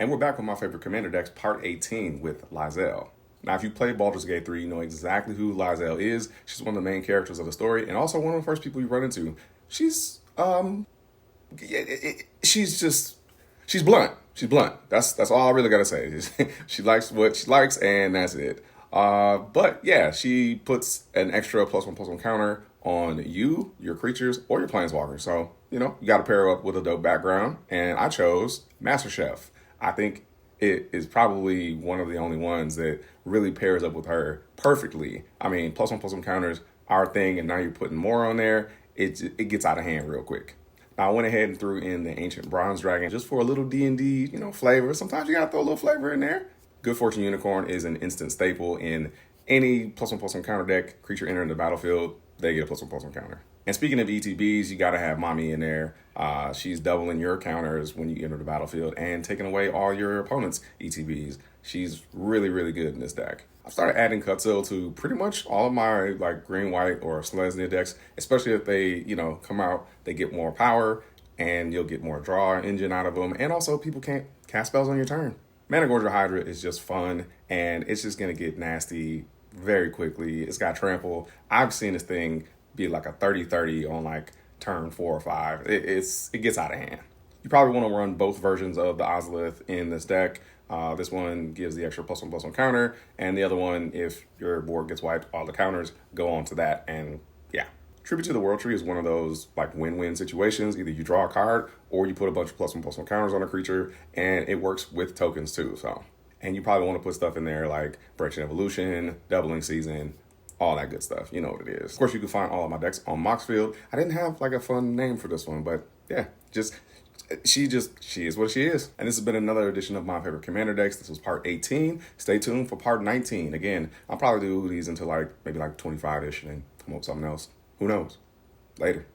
And we're back with my favorite commander decks, part 18 with Lae'zel. Now, if you played Baldur's Gate 3, you know exactly who Lae'zel is. She's one of the main characters of the story, and also one of the first people you run into. She's she's blunt. She's blunt. That's all I really gotta say. She likes what she likes, and that's it. But yeah, she puts an extra +1/+1 counter on you, your creatures, or your planeswalker. So you got to pair up with a dope background, and I chose Master Chef. I think it is probably one of the only ones that really pairs up with her perfectly. I mean, +1/+1 counters are a thing, and now you're putting more on there. It gets out of hand real quick. Now, I went ahead and threw in the Ancient Bronze Dragon just for a little D&D, flavor. Sometimes you gotta throw a little flavor in there. Good Fortune Unicorn is an instant staple in any +1/+1 counter deck. Creature entering the battlefield, they get a +1/+1 counter. And speaking of ETBs, you gotta have Mommy in there. She's doubling your counters when you enter the battlefield and taking away all your opponent's ETBs. She's really, really good in this deck. I've started adding Kutzil to pretty much all of my green, white, or Selesnya decks, especially if they, come out, they get more power, and you'll get more draw engine out of them, and also people can't cast spells on your turn. Managorger Hydra is just fun, and it's just going to get nasty very quickly. It's got trample. I've seen this thing be like a 30-30 on turn 4 or 5. It gets out of hand. You probably want to run both versions of the Ozolith in this deck. This one gives the extra +1/+1 counter, and the other one, if your board gets wiped, all the counters go on to that, and yeah. Tribute to the World Tree is one of those win-win situations. Either you draw a card, or you put a bunch of +1/+1 counters on a creature, and it works with tokens too. So, and you probably want to put stuff in there like Branching Evolution, Doubling Season, all that good stuff. You know what it is. Of course, you can find all of my decks on Moxfield. I didn't have a fun name for this one, but yeah, she is what she is. And this has been another edition of my favorite commander decks. This was part 18. Stay tuned for part 19. Again, I'll probably do these until maybe 25-ish and then come up with something else. Who knows? Later.